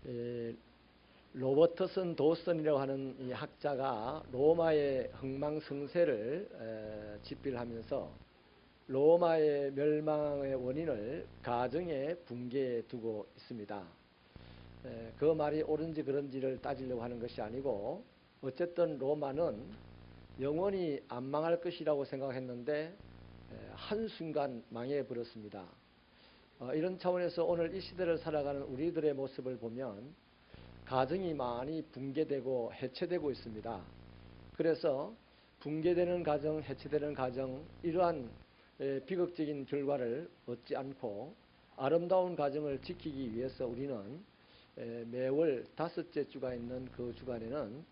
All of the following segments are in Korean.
에, 로버트슨 도슨이라고 하는 이 학자가 로마의 흥망성쇠를 집필하면서 로마의 멸망의 원인을 가정의 붕괴에 두고 있습니다. 그 말이 옳은지 그런지를 따지려고 하는 것이 아니고, 어쨌든 로마는 영원히 안 망할 것이라고 생각했는데 한순간 망해버렸습니다. 이런 차원에서 오늘 이 시대를 살아가는 우리들의 모습을 보면 가정이 많이 붕괴되고 해체되고 있습니다. 그래서 붕괴되는 가정, 해체되는 가정, 이러한 비극적인 결과를 얻지 않고 아름다운 가정을 지키기 위해서 우리는 매월 5째 주가 있는 그 주간에는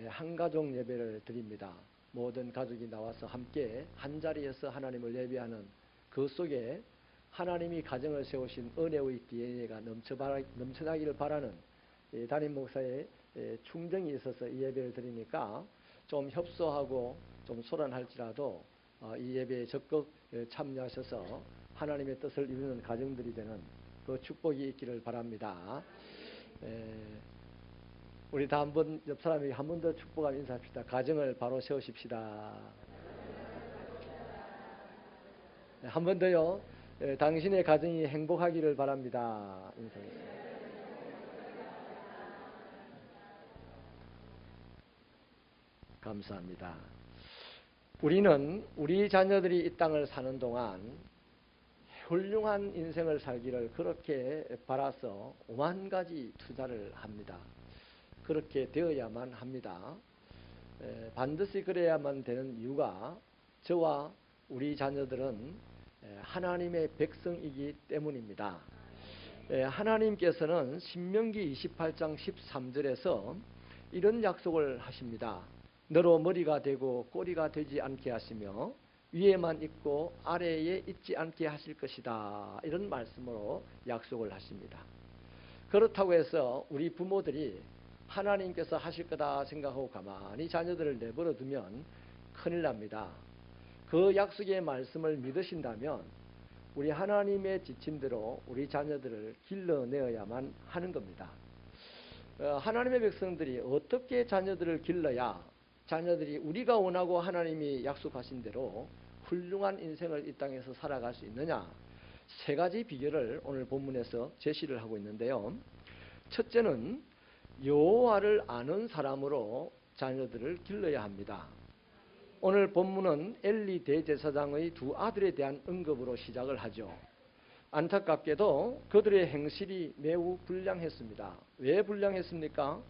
한가족 예배를 드립니다. 모든 가족이 나와서 함께 한자리에서 하나님을 예배하는 그 속에 하나님이 가정을 세우신 은혜의 DNA가 넘쳐나기를 바라는 담임 목사의 충정이 있어서 이 예배를 드리니까 좀 협소하고 좀 소란할지라도 이 예배에 적극 참여하셔서 하나님의 뜻을 이루는 가정들이 되는 그 축복이 있기를 바랍니다. 우리 다 한번 옆 사람에게 한 번 더 축복하며 인사합시다. 가정을 바로 세우십시다. 한 번 더요. 당신의 가정이 행복하기를 바랍니다. 인사하겠습니다. 감사합니다. 우리는 우리 자녀들이 이 땅을 사는 동안 훌륭한 인생을 살기를 그렇게 바라서 오만 가지 투자를 합니다. 그렇게 되어야만 합니다. 반드시 그래야만 되는 이유가 저와 우리 자녀들은 하나님의 백성이기 때문입니다. 하나님께서는 신명기 28장 13절에서 이런 약속을 하십니다. 너로 머리가 되고 꼬리가 되지 않게 하시며 위에만 있고 아래에 있지 않게 하실 것이다. 이런 말씀으로 약속을 하십니다. 그렇다고 해서 우리 부모들이 하나님께서 하실 거다 생각하고 가만히 자녀들을 내버려 두면 큰일 납니다. 그 약속의 말씀을 믿으신다면 우리 하나님의 지침대로 우리 자녀들을 길러내어야만 하는 겁니다. 하나님의 백성들이 어떻게 자녀들을 길러야 자녀들이 우리가 원하고 하나님이 약속하신 대로 훌륭한 인생을 이 땅에서 살아갈 수 있느냐, 세 가지 비결을 오늘 본문에서 제시를 하고 있는데요. 첫째는 여호와를 아는 사람으로 자녀들을 길러야 합니다. 오늘 본문은 엘리 대제사장의 두 아들에 대한 언급으로 시작을 하죠. 안타깝게도 그들의 행실이 매우 불량했습니다. 왜 불량했습니까?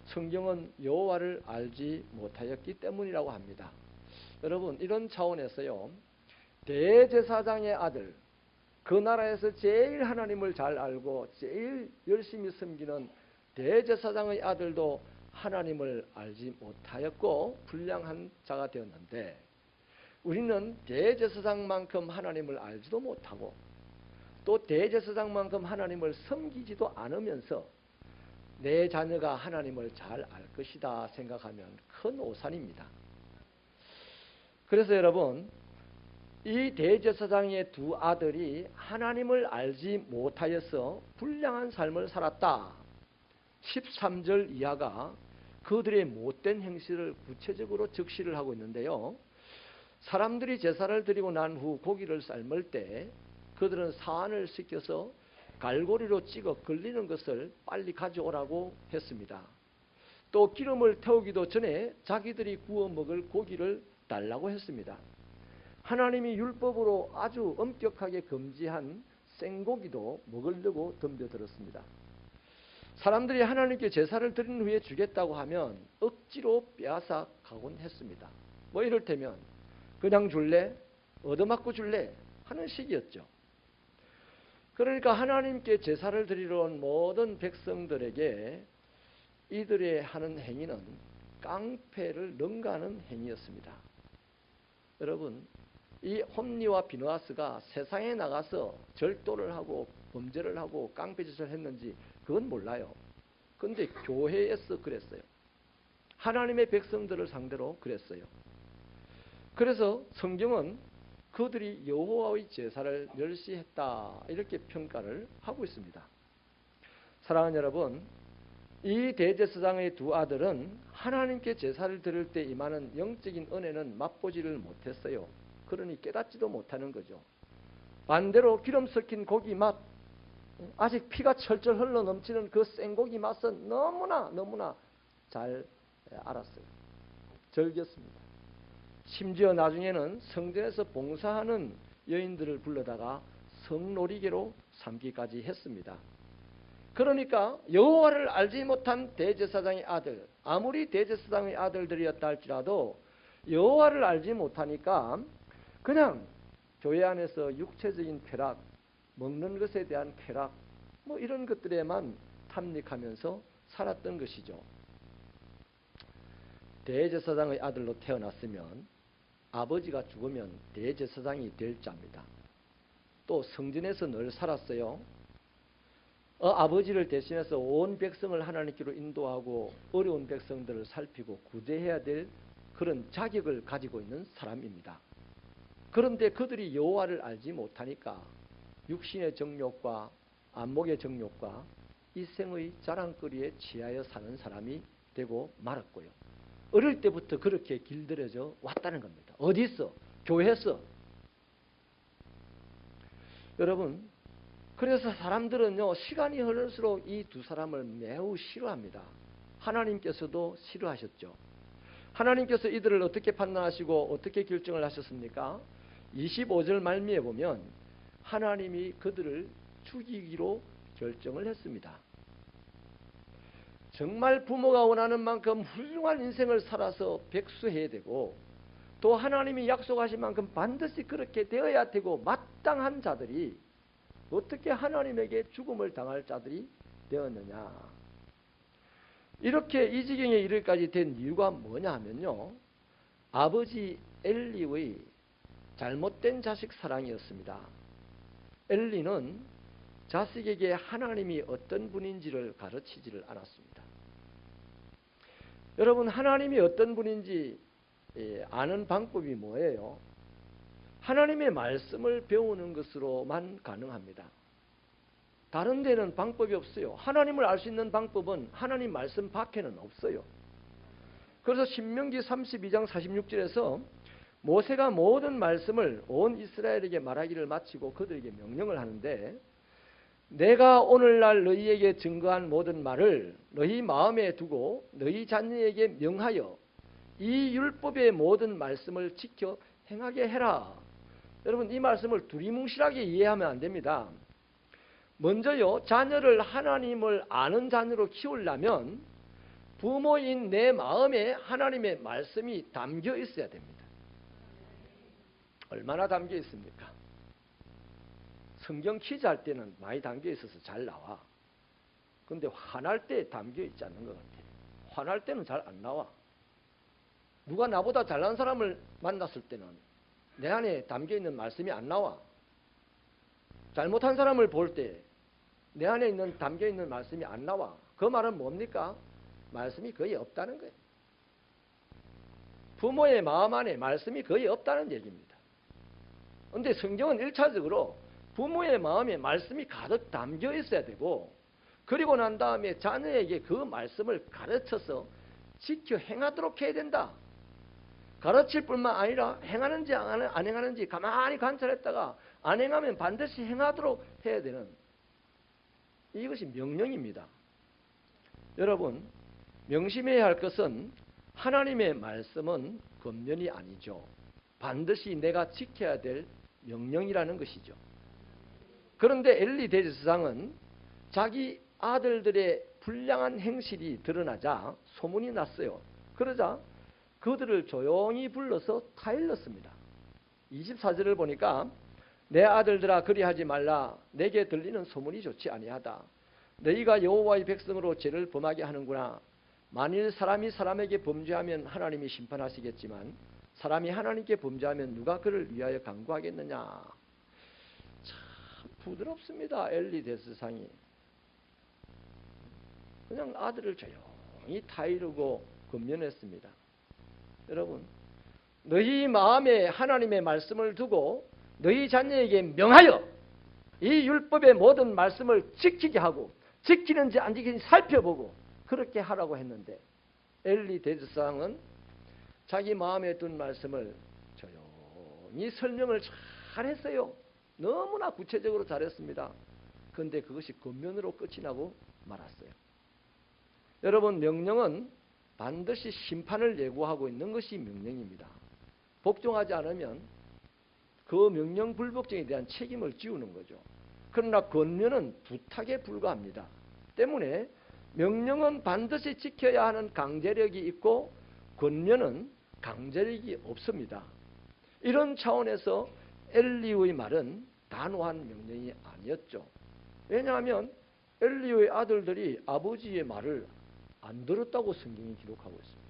성경은 여호와를 알지 못하였기 때문이라고 합니다. 여러분, 이런 차원에서요, 대제사장의 아들, 그 나라에서 제일 하나님을 잘 알고 제일 열심히 섬기는 대제사장의 아들도 하나님을 알지 못하였고 불량한 자가 되었는데, 우리는 대제사장만큼 하나님을 알지도 못하고 또 대제사장만큼 하나님을 섬기지도 않으면서 내 자녀가 하나님을 잘 알 것이다 생각하면 큰 오산입니다. 그래서 여러분, 이 대제사장의 두 아들이 하나님을 알지 못하여서 불량한 삶을 살았다. 13절 이하가 그들의 못된 행실을 구체적으로 적시를 하고 있는데요. 사람들이 제사를 드리고 난 후 고기를 삶을 때 그들은 사안을 시켜서 갈고리로 찍어 걸리는 것을 빨리 가져오라고 했습니다. 또 기름을 태우기도 전에 자기들이 구워 먹을 고기를 달라고 했습니다. 하나님이 율법으로 아주 엄격하게 금지한 생고기도 먹으려고 덤벼들었습니다. 사람들이 하나님께 제사를 드린 후에 주겠다고 하면 억지로 빼앗아 가곤 했습니다. 뭐 이를테면 그냥 줄래? 얻어맞고 줄래? 하는 식이었죠. 그러니까 하나님께 제사를 드리러 온 모든 백성들에게 이들의 하는 행위는 깡패를 능가하는 행위였습니다. 여러분, 이 홈리와 비느하스가 세상에 나가서 절도를 하고 범죄를 하고 깡패짓을 했는지 그건 몰라요. 그런데 교회에서 그랬어요. 하나님의 백성들을 상대로 그랬어요. 그래서 성경은 그들이 여호와의 제사를 멸시했다 이렇게 평가를 하고 있습니다. 사랑하는 여러분, 이 대제사장의 두 아들은 하나님께 제사를 드릴 때 임하는 영적인 은혜는 맛보지를 못했어요. 그러니 깨닫지도 못하는 거죠. 반대로 기름 섞인 고기 맛, 아직 피가 철철 흘러 넘치는 그 생고기 맛은 너무나 잘 알았어요. 즐겼습니다. 심지어 나중에는 성전에서 봉사하는 여인들을 불러다가 성놀이개로 삼기까지 했습니다. 그러니까 여호와를 알지 못한 대제사장의 아들, 아무리 대제사장의 아들들이었다 할지라도 여호와를 알지 못하니까 그냥 교회 안에서 육체적인 쾌락, 먹는 것에 대한 쾌락, 뭐 이런 것들에만 탐닉하면서 살았던 것이죠. 대제사장의 아들로 태어났으면 아버지가 죽으면 대제사장이 될 자입니다. 또 성전에서 늘 살았어요. 아버지를 대신해서 온 백성을 하나님께로 인도하고 어려운 백성들을 살피고 구제해야 될 그런 자격을 가지고 있는 사람입니다. 그런데 그들이 여호와를 알지 못하니까 육신의 정욕과 안목의 정욕과 이생의 자랑거리에 취하여 사는 사람이 되고 말았고요. 어릴 때부터 그렇게 길들여져 왔다는 겁니다. 어디 있어? 교회에서. 여러분, 그래서 사람들은요, 시간이 흐를수록 이 두 사람을 매우 싫어합니다. 하나님께서도 싫어하셨죠. 하나님께서 이들을 어떻게 판단하시고 어떻게 결정을 하셨습니까? 25절 말미에 보면 하나님이 그들을 죽이기로 결정을 했습니다. 정말 부모가 원하는 만큼 훌륭한 인생을 살아서 백수해야 되고 또 하나님이 약속하신 만큼 반드시 그렇게 되어야 되고 마땅한 자들이 어떻게 하나님에게 죽음을 당할 자들이 되었느냐. 이렇게 이 지경에 이르기까지 된 이유가 뭐냐 하면요, 아버지 엘리의 잘못된 자식 사랑이었습니다. 엘리는 자식에게 하나님이 어떤 분인지를 가르치지를 않았습니다. 여러분, 하나님이 어떤 분인지 아는 방법이 뭐예요? 하나님의 말씀을 배우는 것으로만 가능합니다. 다른 데는 방법이 없어요. 하나님을 알 수 있는 방법은 하나님 말씀 밖에는 없어요. 그래서 신명기 32장 46절에서 모세가 모든 말씀을 온 이스라엘에게 말하기를 마치고 그들에게 명령을 하는데, 내가 오늘날 너희에게 증거한 모든 말을 너희 마음에 두고 너희 자녀에게 명하여 이 율법의 모든 말씀을 지켜 행하게 해라. 여러분, 이 말씀을 두리뭉실하게 이해하면 안 됩니다. 먼저요, 자녀를 하나님을 아는 자녀로 키우려면 부모인 내 마음에 하나님의 말씀이 담겨 있어야 됩니다. 얼마나 담겨 있습니까? 성경 퀴즈 할 때는 많이 담겨 있어서 잘 나와. 그런데 화날 때 담겨 있지 않는 것 같아요. 화날 때는 잘 안 나와. 누가 나보다 잘난 사람을 만났을 때는 내 안에 담겨 있는 말씀이 안 나와. 잘못한 사람을 볼 때 내 안에 담겨 있는 말씀이 안 나와. 그 말은 뭡니까? 말씀이 거의 없다는 거예요. 부모의 마음 안에 말씀이 거의 없다는 얘기입니다. 그런데 성경은 1차적으로 부모의 마음에 말씀이 가득 담겨 있어야 되고, 그리고 난 다음에 자녀에게 그 말씀을 가르쳐서 지켜 행하도록 해야 된다. 가르칠 뿐만 아니라 행하는지 안 행하는지 가만히 관찰했다가 안 행하면 반드시 행하도록 해야 되는, 이것이 명령입니다. 여러분, 명심해야 할 것은 하나님의 말씀은 권면이 아니죠. 반드시 내가 지켜야 될 명령이라는 것이죠. 그런데 엘리 대제사장은 자기 아들들의 불량한 행실이 드러나자 소문이 났어요. 그러자 그들을 조용히 불러서 타일렀습니다. 24절을 보니까 내 아들들아 그리하지 말라. 내게 들리는 소문이 좋지 아니하다. 너희가 여호와의 백성으로 죄를 범하게 하는구나. 만일 사람이 사람에게 범죄하면 하나님이 심판하시겠지만 사람이 하나님께 범죄하면 누가 그를 위하여 간구하겠느냐. 참 부드럽습니다. 엘리 대제사장이 그냥 아들을 조용히 타이르고 권면했습니다. 여러분, 너희 마음에 하나님의 말씀을 두고 너희 자녀에게 명하여 이 율법의 모든 말씀을 지키게 하고, 지키는지 안 지키는지 살펴보고, 그렇게 하라고 했는데 엘리 대제사장은 자기 마음에 든 말씀을 조용히 설명을 잘했어요. 너무나 구체적으로 잘했습니다. 그런데 그것이 겉면으로 끝이 나고 말았어요. 여러분, 명령은 반드시 심판을 예고하고 있는 것이 명령입니다. 복종하지 않으면 그 명령 불복종에 대한 책임을 지우는 거죠. 그러나 권면은 부탁에 불과합니다. 때문에 명령은 반드시 지켜야 하는 강제력이 있고 권면은 강제력이 없습니다. 이런 차원에서 엘리의 말은 단호한 명령이 아니었죠. 왜냐하면 엘리의 아들들이 아버지의 말을 안 들었다고 성경이 기록하고 있습니다.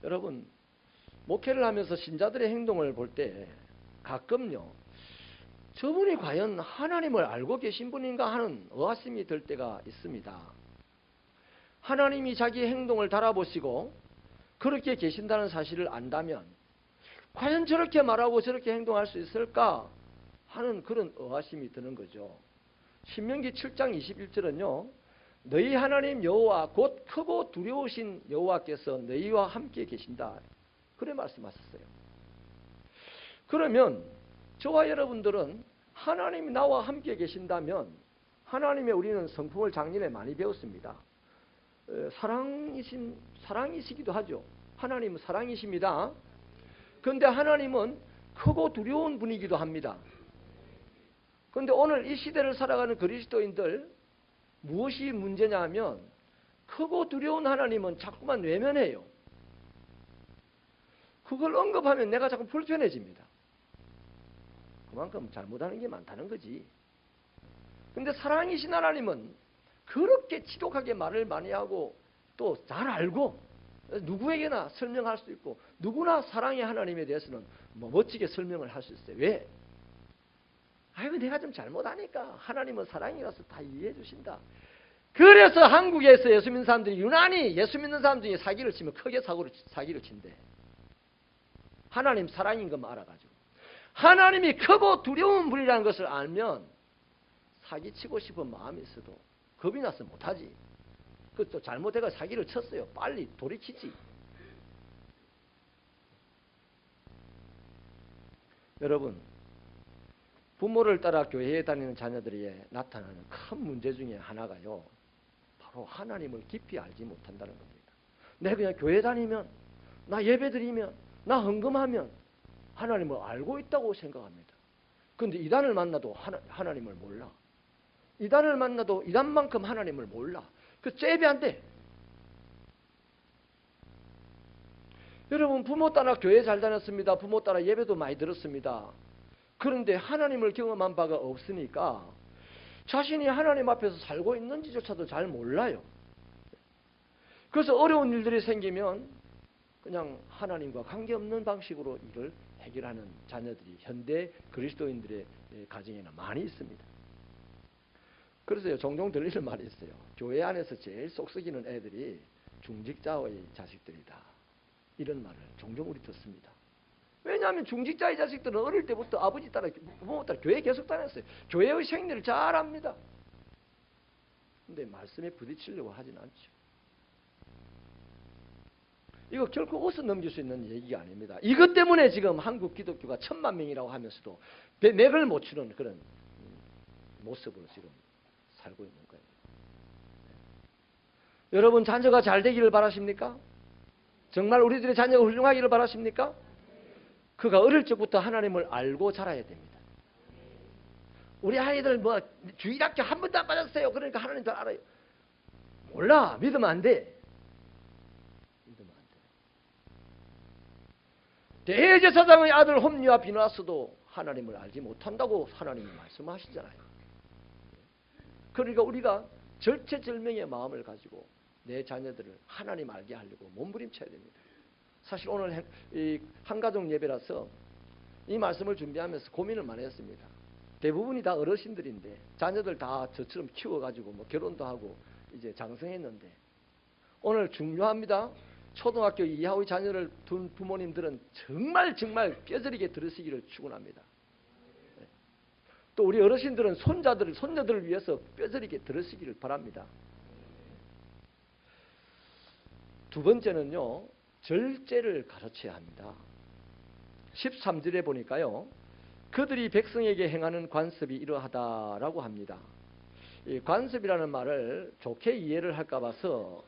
여러분, 목회를 하면서 신자들의 행동을 볼 때 가끔요, 저분이 과연 하나님을 알고 계신 분인가 하는 의아심이 들 때가 있습니다. 하나님이 자기의 행동을 달아보시고 그렇게 계신다는 사실을 안다면 과연 저렇게 말하고 저렇게 행동할 수 있을까 하는 그런 의아심이 드는 거죠. 신명기 7장 21절은요. 너희 하나님 여호와 곧 크고 두려우신 여호와께서 너희와 함께 계신다. 그래 말씀하셨어요. 그러면 저와 여러분들은 하나님이 나와 함께 계신다면 하나님의 우리는 성품을 작년에 많이 배웠습니다. 사랑이시기도 하죠. 하나님은 사랑이십니다. 그런데 하나님은 크고 두려운 분이기도 합니다. 그런데 오늘 이 시대를 살아가는 그리스도인들 무엇이 문제냐 하면 크고 두려운 하나님은 자꾸만 외면해요. 그걸 언급하면 내가 자꾸 불편해집니다. 그만큼 잘못하는 게 많다는 거지. 그런데 사랑이신 하나님은 그렇게 지독하게 말을 많이 하고 또 잘 알고 누구에게나 설명할 수 있고 누구나 사랑의 하나님에 대해서는 멋지게 설명을 할 수 있어요. 왜? 아이고 내가 좀 잘못하니까 하나님은 사랑이라서 다 이해해 주신다. 그래서 한국에서 예수 믿는 사람들이 유난히 예수 믿는 사람 중에 사기를 치면 크게 사기를 친대. 하나님 사랑인 것만 알아가지고. 하나님이 크고 두려운 분이라는 것을 알면 사기치고 싶은 마음이 있어도 겁이 나서 못하지. 그것도 잘못해가 사기를 쳤어요. 빨리 돌이키지. 여러분, 부모를 따라 교회에 다니는 자녀들에게 나타나는 큰 문제 중에 하나가요. 바로 하나님을 깊이 알지 못한다는 겁니다. 내가 그냥 교회 다니면, 나 예배 드리면, 나 헌금하면 하나님을 알고 있다고 생각합니다. 그런데 이단을 만나도 하나님을 몰라. 이단을 만나도 이단만큼 하나님을 몰라. 그 잽이 안 돼. 여러분, 부모 따라 교회 잘 다녔습니다. 부모 따라 예배도 많이 들었습니다. 그런데 하나님을 경험한 바가 없으니까 자신이 하나님 앞에서 살고 있는지조차도 잘 몰라요. 그래서 어려운 일들이 생기면 그냥 하나님과 관계없는 방식으로 일을 해결하는 자녀들이 현대 그리스도인들의 가정에는 많이 있습니다. 그래서 종종 들리는 말이 있어요. 교회 안에서 제일 속 썩이는 애들이 중직자의 자식들이다. 이런 말을 종종 우리 듣습니다. 왜냐하면 중직자의 자식들은 어릴 때부터 아버지 따라 부모 따라 교회 계속 다녔어요. 교회의 생리를 잘 압니다. 그런데 말씀에 부딪히려고 하진 않죠. 이거 결코 웃어 넘길 수 있는 얘기가 아닙니다. 이것 때문에 지금 한국 기독교가 1000만 명이라고 하면서도 맥을 못 추는 그런 모습으로 지금 살고 있는 거예요. 여러분, 자녀가 잘 되기를 바라십니까? 정말 우리들의 자녀가 훌륭하기를 바라십니까? 그가 어릴 적부터 하나님을 알고 자라야 됩니다. 우리 아이들 뭐 주일학교 한 번도 안 빠졌어요. 그러니까 하나님 잘 알아요. 몰라. 믿으면 안 돼. 믿으면 안 돼. 대제사장의 아들 홈리와 비나스도 하나님을 알지 못한다고 하나님이 말씀하시잖아요. 그러니까 우리가 절체절명의 마음을 가지고 내 자녀들을 하나님 알게 하려고 몸부림쳐야 됩니다. 사실 오늘 이 한가족 예배라서 이 말씀을 준비하면서 고민을 많이 했습니다. 대부분이 다 어르신들인데 자녀들 다 저처럼 키워가지고 뭐 결혼도 하고 이제 장성했는데 오늘 중요합니다. 초등학교 이하의 자녀를 둔 부모님들은 정말 뼈저리게 들으시기를 축원합니다. 또 우리 어르신들은 손녀들을 위해서 뼈저리게 들으시기를 바랍니다. 두 번째는요, 절제를 가르쳐야 합니다. 13절에 보니까요, 그들이 백성에게 행하는 관습이 이러하다라고 합니다. 이 관습이라는 말을 좋게 이해를 할까 봐서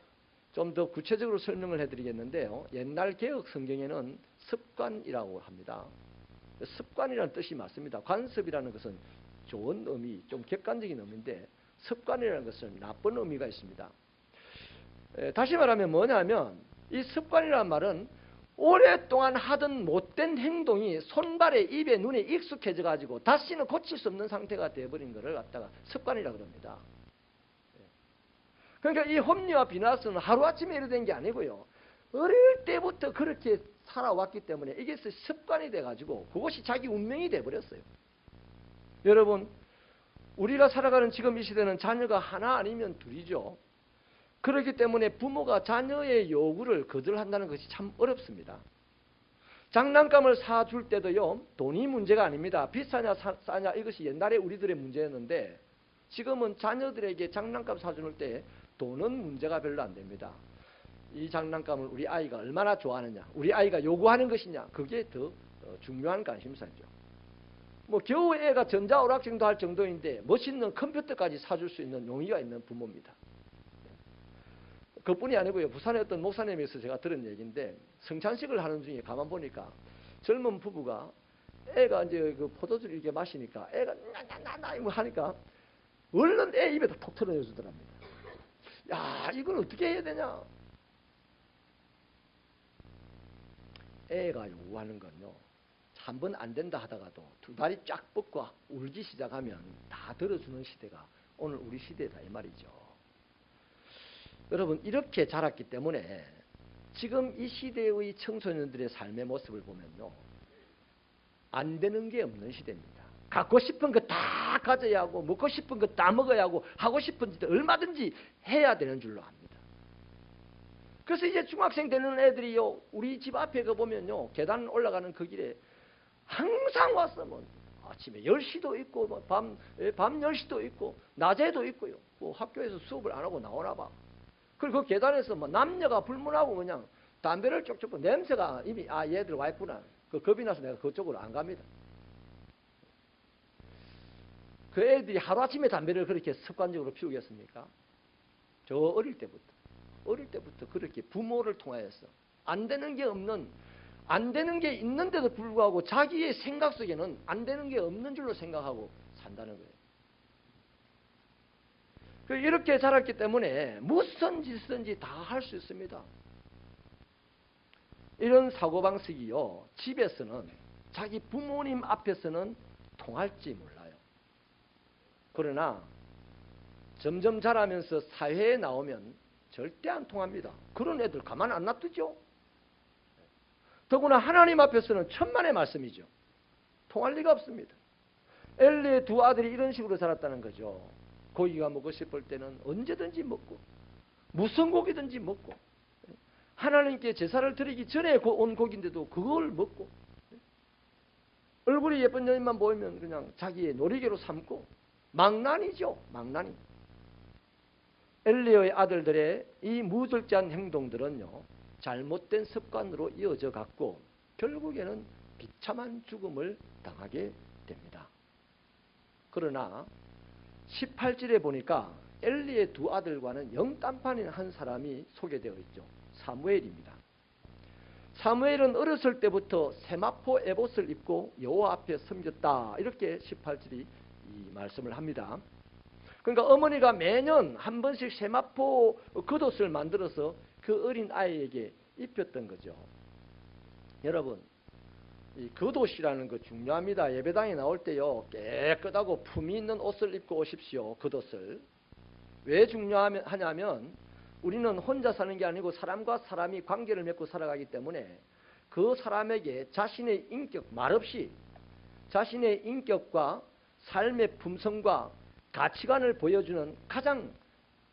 좀 더 구체적으로 설명을 해드리겠는데요. 옛날 개혁 성경에는 습관이라고 합니다. 습관이라는 뜻이 맞습니다. 관습이라는 것은 좋은 의미, 좀 객관적인 의미인데 습관이라는 것은 나쁜 의미가 있습니다. 다시 말하면 뭐냐면 이 습관이라는 말은 오랫동안 하던 못된 행동이 손발에 입에 눈에 익숙해져 가지고 다시는 고칠 수 없는 상태가 되어버린 것을 갖다가 습관이라고 합니다. 그러니까 이 홈리와 비나스는 하루아침에 이루어진 게 아니고요. 어릴 때부터 그렇게 살아왔기 때문에 이게 습관이 돼가지고 그것이 자기 운명이 돼버렸어요. 여러분, 우리가 살아가는 지금 이 시대는 자녀가 하나 아니면 둘이죠. 그렇기 때문에 부모가 자녀의 요구를 거절한다는 것이 참 어렵습니다. 장난감을 사줄 때도요, 돈이 문제가 아닙니다. 비싸냐 싸냐 이것이 옛날에 우리들의 문제였는데 지금은 자녀들에게 장난감 사줄 때 돈은 문제가 별로 안 됩니다. 이 장난감을 우리 아이가 얼마나 좋아하느냐, 우리 아이가 요구하는 것이냐, 그게 더 중요한 관심사죠. 뭐 겨우 애가 전자오락정도 할 정도인데 멋있는 컴퓨터까지 사줄 수 있는 용의가 있는 부모입니다. 그뿐이 아니고요. 부산의 어떤 목사님에서 제가 들은 얘기인데 성찬식을 하는 중에 가만 보니까 젊은 부부가 애가 이제 그 포도주를 이렇게 마시니까 애가 나나나나 이거 하니까 얼른 애 입에다 톡 털어내 주더랍니다. 야, 이걸 어떻게 해야 되냐? 애가 요구하는 건요, 한 번 안 된다 하다가도 두 다리 쫙 뻗고 울기 시작하면 다 들어주는 시대가 오늘 우리 시대다 이 말이죠. 여러분, 이렇게 자랐기 때문에 지금 이 시대의 청소년들의 삶의 모습을 보면요, 안 되는 게 없는 시대입니다. 갖고 싶은 거 다 가져야 하고 먹고 싶은 거 다 먹어야 하고 하고 싶은 짓 얼마든지 해야 되는 줄로 압니다. 그래서 이제 중학생 되는 애들이요, 우리 집 앞에 가 보면요, 계단 올라가는 그 길에 항상 와서 뭐 아침에 10시도 있고 뭐 밤 10시도 있고 낮에도 있고요. 뭐 학교에서 수업을 안 하고 나오나 봐. 그리고 그 계단에서 뭐 남녀가 불문하고 그냥 담배를 쪽쪽 피고 냄새가 이미 얘들 와 있구나. 그 겁이 나서 내가 그쪽으로 안 갑니다. 그 애들이 하루아침에 담배를 그렇게 습관적으로 피우겠습니까? 저 어릴 때부터 그렇게 부모를 통하여서 안 되는 게 있는데도 불구하고 자기의 생각 속에는 안 되는 게 없는 줄로 생각하고 산다는 거예요. 이렇게 자랐기 때문에 무슨 짓든지 다 할 수 있습니다. 이런 사고방식이요, 집에서는 자기 부모님 앞에서는 통할지 몰라요. 그러나 점점 자라면서 사회에 나오면 절대 안 통합니다. 그런 애들 가만 안 놔두죠. 더구나 하나님 앞에서는 천만의 말씀이죠. 통할 리가 없습니다. 엘리의 두 아들이 이런 식으로 자랐다는 거죠. 고기가 먹고 싶을 때는 언제든지 먹고 무슨 고기든지 먹고 하나님께 제사를 드리기 전에 온 고기인데도 그걸 먹고 얼굴이 예쁜 여인만 보이면 그냥 자기의 놀이개로 삼고 망난이죠. 망난이. 엘리의 아들들의 이 무절제한 행동들은요, 잘못된 습관으로 이어져 갔고 결국에는 비참한 죽음을 당하게 됩니다. 그러나 18절에 보니까 엘리의 두 아들과는 영딴판인 한 사람이 소개되어 있죠. 사무엘입니다. 사무엘은 어렸을 때부터 세마포 에봇을 입고 여호와 앞에 섬겼다. 이렇게 18절이 이 말씀을 합니다. 그러니까 어머니가 매년 한 번씩 세마포 겉옷을 만들어서 그 어린 아이에게 입혔던 거죠. 여러분, 이 겉옷이라는 거 중요합니다. 예배당에 나올 때요, 깨끗하고 품위 있는 옷을 입고 오십시오. 겉옷을. 왜 중요하냐면 우리는 혼자 사는 게 아니고 사람과 사람이 관계를 맺고 살아가기 때문에 그 사람에게 자신의 인격, 말없이 자신의 인격과 삶의 품성과 가치관을 보여주는 가장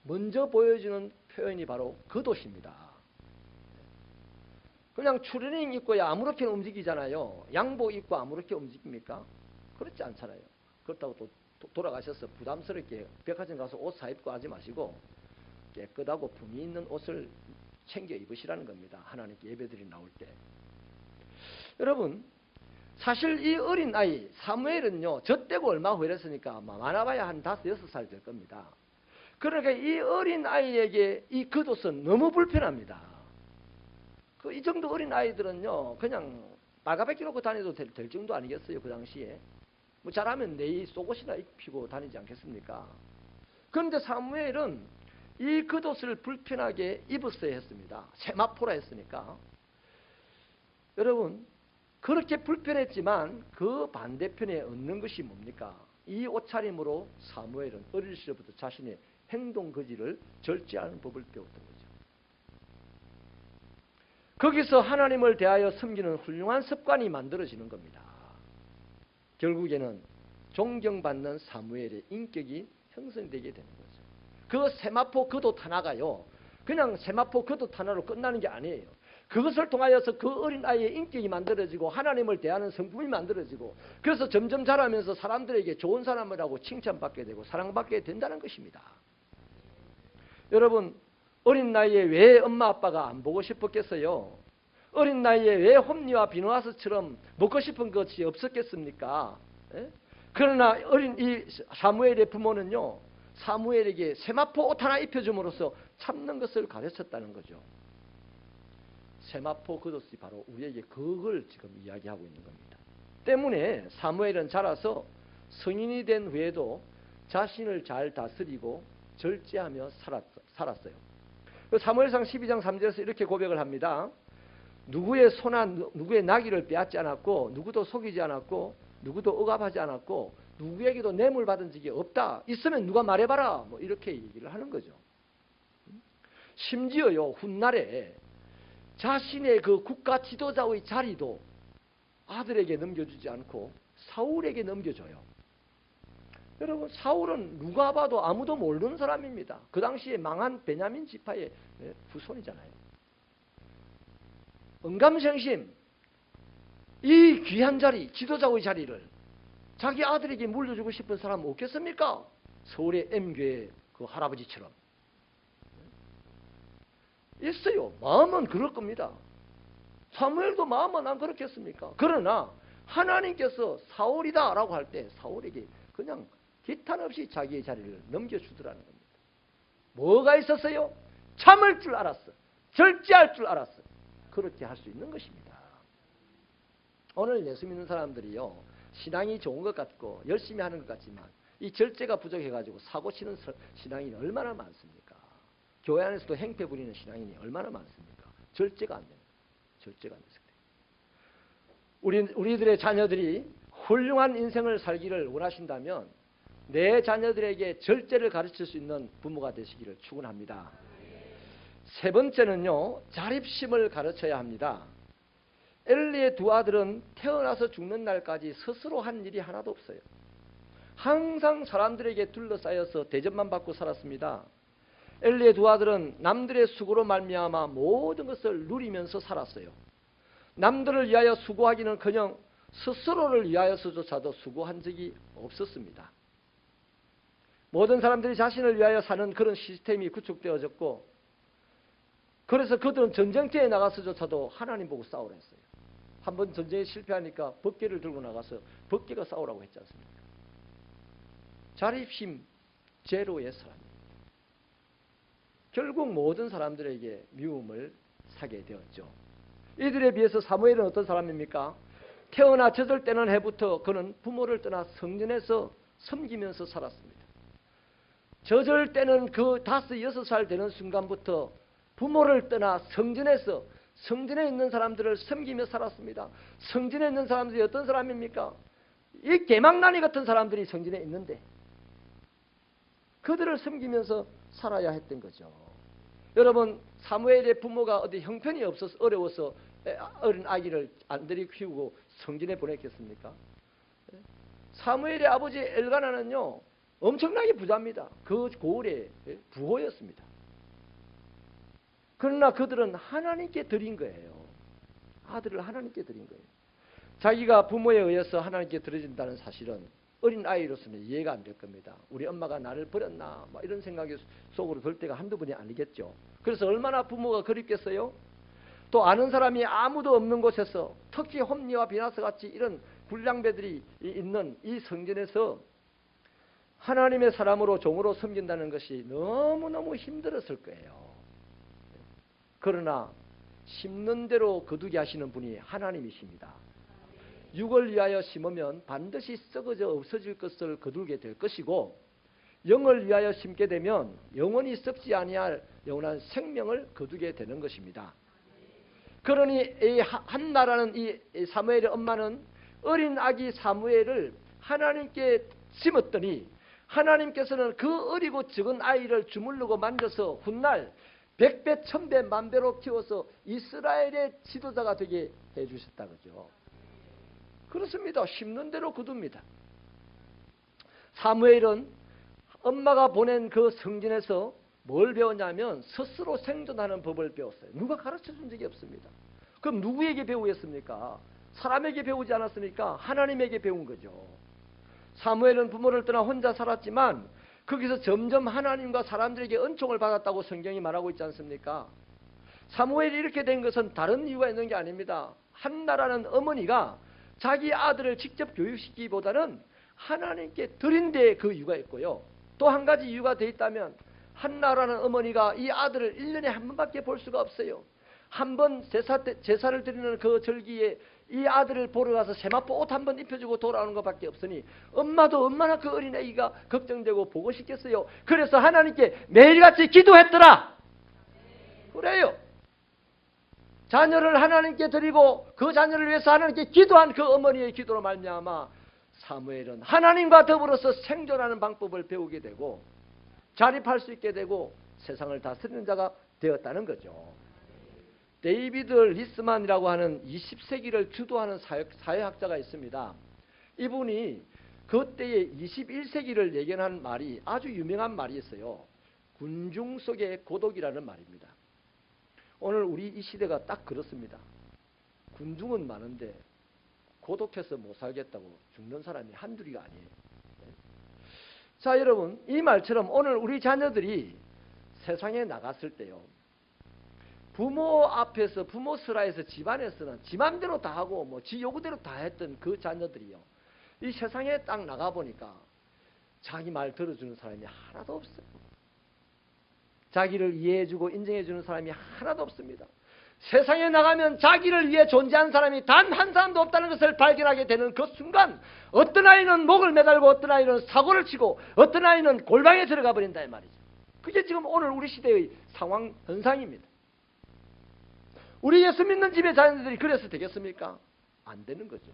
먼저 보여주는 표현이 바로 겉옷입니다. 그냥 추리닝 입고야 아무렇게 움직이잖아요. 양복 입고 아무렇게 움직입니까? 그렇지 않잖아요. 그렇다고 또 돌아가셔서 부담스럽게 백화점 가서 옷 사입고 하지 마시고 깨끗하고 품위 있는 옷을 챙겨 입으시라는 겁니다. 하나님께 예배드리 나올 때. 여러분, 사실 이 어린 아이 사무엘은요, 저 때고 얼마 후였으니까 많아봐야 한 5, 6살 될 겁니다. 그러니까 이 어린 아이에게 이 겉옷은 너무 불편합니다. 이 정도 어린 아이들은요, 그냥 빨가벗기 놓고 다녀도 될 정도 아니겠어요, 그 당시에. 뭐 잘하면 내이 속옷이나 입히고 다니지 않겠습니까? 그런데 사무엘은 이 겉옷을 불편하게 입었어야 했습니다. 세마포라 했으니까. 여러분, 그렇게 불편했지만 그 반대편에 얻는 것이 뭡니까? 이 옷차림으로 사무엘은 어릴 시절부터 자신의 행동 거지를 절제하는 법을 배웠던 거죠. 거기서 하나님을 대하여 섬기는 훌륭한 습관이 만들어지는 겁니다. 결국에는 존경받는 사무엘의 인격이 형성되게 되는 거죠. 그 세마포 겉옷 하나가요, 그냥 세마포 겉옷 하나로 끝나는 게 아니에요. 그것을 통하여서 그 어린 아이의 인격이 만들어지고 하나님을 대하는 성품이 만들어지고, 그래서 점점 자라면서 사람들에게 좋은 사람이라고 칭찬받게 되고 사랑받게 된다는 것입니다. 여러분, 어린 나이에 왜 엄마 아빠가 안 보고 싶었겠어요? 어린 나이에 왜 홈리와 비누아스처럼 먹고 싶은 것이 없었겠습니까? 예? 그러나 어린 이 사무엘의 부모는요, 사무엘에게 세마포 옷 하나 입혀줌으로써 참는 것을 가르쳤다는 거죠. 세마포 겉옷이 바로 우리에게 그걸 지금 이야기하고 있는 겁니다. 때문에 사무엘은 자라서 성인이 된 후에도 자신을 잘 다스리고 절제하며 살았어요. 사무엘상 12장 3절에서 이렇게 고백을 합니다. 누구의 소나 누구의 나귀를 빼앗지 않았고 누구도 속이지 않았고 누구도 억압하지 않았고 누구에게도 뇌물 받은 적이 없다. 있으면 누가 말해봐라. 뭐 이렇게 얘기를 하는 거죠. 심지어요, 훗날에 자신의 그 국가 지도자의 자리도 아들에게 넘겨주지 않고 사울에게 넘겨줘요. 여러분, 사울은 누가 봐도 아무도 모르는 사람입니다. 그 당시에 망한 베냐민 지파의 후손이잖아요. 언감생심, 이 귀한 자리, 지도자의 자리를 자기 아들에게 물려주고 싶은 사람 없겠습니까? 서울의 M교회 그 할아버지처럼. 있어요. 마음은 그럴 겁니다. 사무엘도 마음은 안 그렇겠습니까? 그러나 하나님께서 사울이다 라고 할 때 사울에게 그냥 기탄 없이 자기의 자리를 넘겨주더라는 겁니다. 뭐가 있었어요? 참을 줄 알았어. 절제할 줄 알았어. 그렇게 할 수 있는 것입니다. 오늘 예수 믿는 사람들이요, 신앙이 좋은 것 같고 열심히 하는 것 같지만 이 절제가 부족해가지고 사고 치는 신앙인이 얼마나 많습니까? 교회 안에서도 행패 부리는 신앙인이 얼마나 많습니까? 절제가 안 되는 거예요. 절제가 안 돼서 그래요. 우리들의 자녀들이 훌륭한 인생을 살기를 원하신다면 내 자녀들에게 절제를 가르칠 수 있는 부모가 되시기를 축원합니다. 세 번째는요, 자립심을 가르쳐야 합니다. 엘리의 두 아들은 태어나서 죽는 날까지 스스로 한 일이 하나도 없어요. 항상 사람들에게 둘러싸여서 대접만 받고 살았습니다. 엘리의 두 아들은 남들의 수고로 말미암아 모든 것을 누리면서 살았어요. 남들을 위하여 수고하기는커녕 스스로를 위하여서조차도 수고한 적이 없었습니다. 모든 사람들이 자신을 위하여 사는 그런 시스템이 구축되어졌고, 그래서 그들은 전쟁터에 나가서조차도 하나님 보고 싸우라 했어요. 한번 전쟁에 실패하니까 법궤를 들고 나가서 법궤가 싸우라고 했지 않습니까? 자립심 제로의 사람입니다. 결국 모든 사람들에게 미움을 사게 되었죠. 이들에 비해서 사무엘은 어떤 사람입니까? 태어나 젖을 떼는 해부터 그는 부모를 떠나 성전에서 섬기면서 살았습니다. 젖을 떼는 그 5, 6살 되는 순간부터 부모를 떠나 성전에 있는 사람들을 섬기며 살았습니다. 성전에 있는 사람들이 어떤 사람입니까? 이 개망나니 같은 사람들이 성전에 있는데 그들을 섬기면서 살아야 했던 거죠. 여러분, 사무엘의 부모가 어디 형편이 없어서 어려워서 어린 아기를 안들이 키우고 성전에 보냈겠습니까? 사무엘의 아버지 엘가나는요, 엄청나게 부자입니다. 그 고을의 부호였습니다. 그러나 그들은 하나님께 드린 거예요. 아들을 하나님께 드린 거예요. 자기가 부모에 의해서 하나님께 드려진다는 사실은 어린 아이로서는 이해가 안 될 겁니다. 우리 엄마가 나를 버렸나 뭐 이런 생각이 속으로 들 때가 한두 번이 아니겠죠. 그래서 얼마나 부모가 그립겠어요. 또 아는 사람이 아무도 없는 곳에서, 특히 홈리와 비나스 같이 이런 불량배들이 있는 이 성전에서 하나님의 사람으로 종으로 섬긴다는 것이 너무너무 힘들었을 거예요. 그러나 심는 대로 거두게 하시는 분이 하나님이십니다. 육을 위하여 심으면 반드시 썩어져 없어질 것을 거두게 될 것이고, 영을 위하여 심게 되면 영원히 썩지 아니할 영원한 생명을 거두게 되는 것입니다. 그러니 이 한나라는 이 사무엘의 엄마는 어린 아기 사무엘을 하나님께 심었더니, 하나님께서는 그 어리고 적은 아이를 주물르고 만져서 훗날 100배, 1000배, 만배로 키워서 이스라엘의 지도자가 되게 해주셨다 그죠. 그렇습니다. 심는 대로 거둡니다. 사무엘은 엄마가 보낸 그 성전에서 뭘 배웠냐면 스스로 생존하는 법을 배웠어요. 누가 가르쳐준 적이 없습니다. 그럼 누구에게 배우겠습니까? 사람에게 배우지 않았으니까 하나님에게 배운 거죠. 사무엘은 부모를 떠나 혼자 살았지만 거기서 점점 하나님과 사람들에게 은총을 받았다고 성경이 말하고 있지 않습니까? 사무엘이 이렇게 된 것은 다른 이유가 있는 게 아닙니다. 한나라는 어머니가 자기 아들을 직접 교육시키기보다는 하나님께 드린 데 그 이유가 있고요. 또 한 가지 이유가 더 있다면, 한나라는 어머니가 이 아들을 1년에 한 번밖에 볼 수가 없어요. 한 번 제사를 드리는 그 절기에 이 아들을 보러 가서 세마포 옷 한 번 입혀주고 돌아오는 것밖에 없으니 엄마도 얼마나 그 어린아이가 걱정되고 보고 싶겠어요. 그래서 하나님께 매일같이 기도했더라. 그래요. 자녀를 하나님께 드리고 그 자녀를 위해서 하나님께 기도한 그 어머니의 기도로 말미암아 사무엘은 하나님과 더불어서 생존하는 방법을 배우게 되고 자립할 수 있게 되고 세상을 다스리는 자가 되었다는 거죠. 데이비드 리스만이라고 하는 20세기를 주도하는 사회학자가 있습니다. 이분이 그때의 21세기를 예견한 말이 아주 유명한 말이 있어요. 군중 속의 고독이라는 말입니다. 오늘 우리 이 시대가 딱 그렇습니다. 군중은 많은데 고독해서 못 살겠다고 죽는 사람이 한둘이가 아니에요. 자, 여러분, 이 말처럼 오늘 우리 자녀들이 세상에 나갔을 때요, 부모 앞에서, 부모 슬하에서, 집안에서는 지 맘대로 다 하고 뭐 지 요구대로 다 했던 그 자녀들이요, 이 세상에 딱 나가보니까 자기 말 들어주는 사람이 하나도 없어요. 자기를 이해해주고 인정해주는 사람이 하나도 없습니다. 세상에 나가면 자기를 위해 존재하는 사람이 단 한 사람도 없다는 것을 발견하게 되는 그 순간, 어떤 아이는 목을 매달고 어떤 아이는 사고를 치고 어떤 아이는 골방에 들어가 버린다 이 말이죠. 그게 지금 오늘 우리 시대의 상황 현상입니다. 우리 예수 믿는 집의 자녀들이 그래서 되겠습니까? 안 되는 거죠.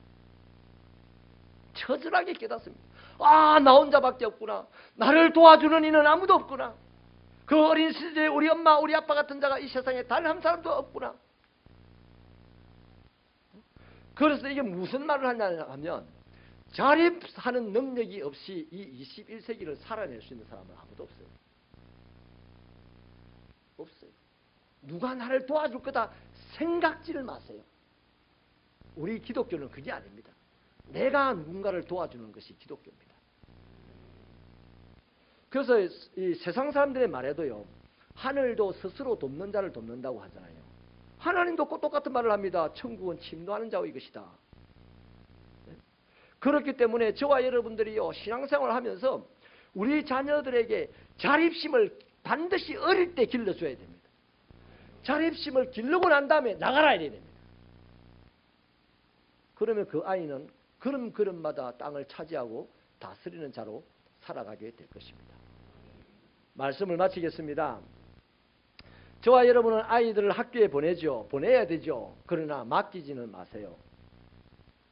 처절하게 깨닫습니다. 아, 나 혼자밖에 없구나. 나를 도와주는 이는 아무도 없구나. 그 어린 시절에 우리 엄마, 우리 아빠 같은 자가 이 세상에 단 한 사람도 없구나. 그래서 이게 무슨 말을 하냐 하면, 자립하는 능력이 없이 이 21세기를 살아낼 수 있는 사람은 아무도 없어요. 없어요. 누가 나를 도와줄 거다 생각지를 마세요. 우리 기독교는 그게 아닙니다. 내가 누군가를 도와주는 것이 기독교입니다. 그래서 이 세상 사람들의 말에도요, 하늘도 스스로 돕는 자를 돕는다고 하잖아요. 하나님도 똑같은 말을 합니다. 천국은 침노하는 자의 것이다. 그렇기 때문에 저와 여러분들이요, 신앙생활을 하면서 우리 자녀들에게 자립심을 반드시 어릴 때 길러줘야 됩니다. 자립심을 기르고 난 다음에 나가라 이래야 됩니다. 그러면 그 아이는 걸음걸음마다 땅을 차지하고 다스리는 자로 살아가게 될 것입니다. 말씀을 마치겠습니다. 저와 여러분은 아이들을 학교에 보내죠. 보내야 되죠. 그러나 맡기지는 마세요.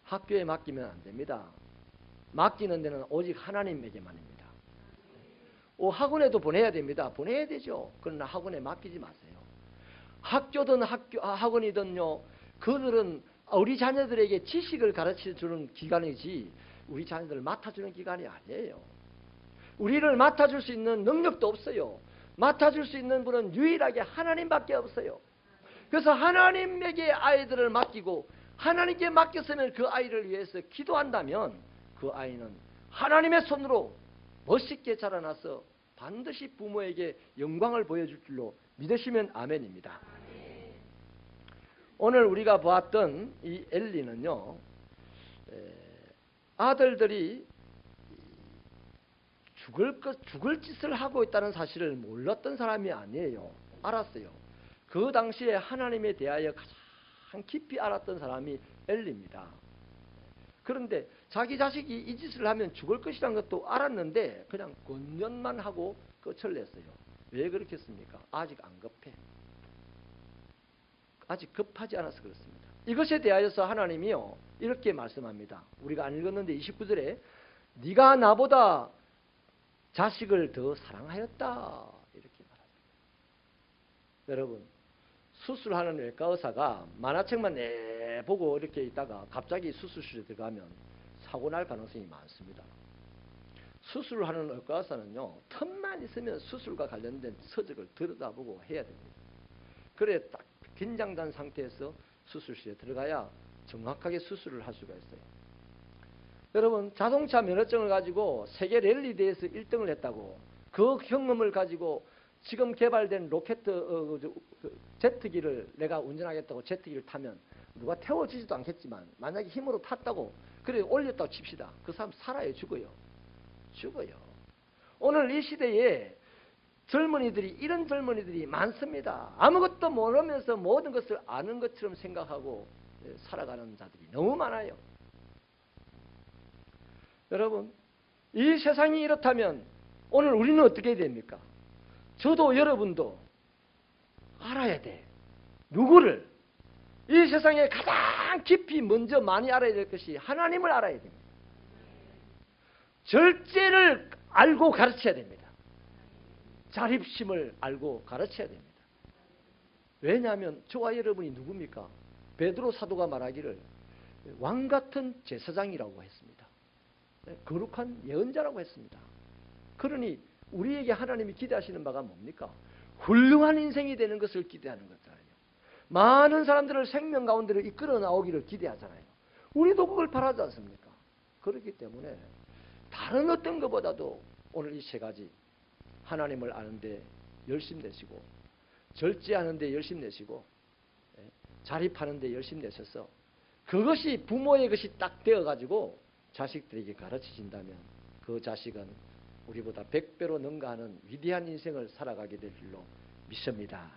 학교에 맡기면 안 됩니다. 맡기는 데는 오직 하나님에게만입니다. 학원에도 보내야 됩니다. 보내야 되죠. 그러나 학원에 맡기지 마세요. 학교든 학원이든요, 그들은 우리 자녀들에게 지식을 가르쳐주는 기관이지 우리 자녀들을 맡아주는 기관이 아니에요. 우리를 맡아줄 수 있는 능력도 없어요. 맡아줄 수 있는 분은 유일하게 하나님밖에 없어요. 그래서 하나님에게 아이들을 맡기고 하나님께 맡겼으면 그 아이를 위해서 기도한다면 그 아이는 하나님의 손으로 멋있게 자라나서 반드시 부모에게 영광을 보여줄 줄로 믿으시면 아멘입니다. 오늘 우리가 보았던 이 엘리는요, 아들들이 죽을 짓을 하고 있다는 사실을 몰랐던 사람이 아니에요. 알았어요. 그 당시에 하나님에 대하여 가장 깊이 알았던 사람이 엘리입니다. 그런데 자기 자식이 이 짓을 하면 죽을 것이라는 것도 알았는데 그냥 권면만 하고 끝을 냈어요. 왜 그렇겠습니까? 아직 안 급해. 아직 급하지 않아서 그렇습니다. 이것에 대하여서 하나님이요 이렇게 말씀합니다. 우리가 안 읽었는데 29절에 네가 나보다 자식을 더 사랑하였다 이렇게 말합니다. 여러분, 수술하는 외과 의사가 만화책만 내보고 이렇게 있다가 갑자기 수술실에 들어가면 사고 날 가능성이 많습니다. 수술을 하는 외과 의사는요, 틈만 있으면 수술과 관련된 서적을 들여다보고 해야 됩니다. 그래 딱 긴장된 상태에서 수술실에 들어가야 정확하게 수술을 할 수가 있어요. 여러분, 자동차 면허증을 가지고 세계 랠리 대회에서 1등을 했다고 그 경험을 가지고 지금 개발된 로켓 제트기를 내가 운전하겠다고 제트기를 타면 누가 태워주지도 않겠지만 만약에 힘으로 탔다고 그래 올렸다고 칩시다. 그 사람 살아요? 죽어요? 죽어요. 오늘 이 시대에 이런 젊은이들이 많습니다. 아무것도 모르면서 모든 것을 아는 것처럼 생각하고 살아가는 자들이 너무 많아요. 여러분, 이 세상이 이렇다면 오늘 우리는 어떻게 해야 됩니까? 저도 여러분도 알아야 돼. 누구를? 이 세상에 가장 깊이 먼저 많이 알아야 될 것이 하나님을 알아야 됩니다. 절제를 알고 가르쳐야 됩니다. 자립심을 알고 가르쳐야 됩니다. 왜냐하면 저와 여러분이 누굽니까? 베드로 사도가 말하기를 왕같은 제사장이라고 했습니다. 거룩한 예언자라고 했습니다. 그러니 우리에게 하나님이 기대하시는 바가 뭡니까? 훌륭한 인생이 되는 것을 기대하는 것잖아요. 많은 사람들을 생명 가운데로 이끌어 나오기를 기대하잖아요. 우리도 그걸 바라지 않습니까? 그렇기 때문에 다른 어떤 것보다도 오늘 이 세 가지 하나님을 아는데 열심 내시고 절제하는데 열심 내시고 자립하는데 열심 내셔서 그것이 부모의 것이 딱 되어가지고 자식들에게 가르치신다면 그 자식은 우리보다 100배로 능가하는 위대한 인생을 살아가게 될 줄로 믿습니다.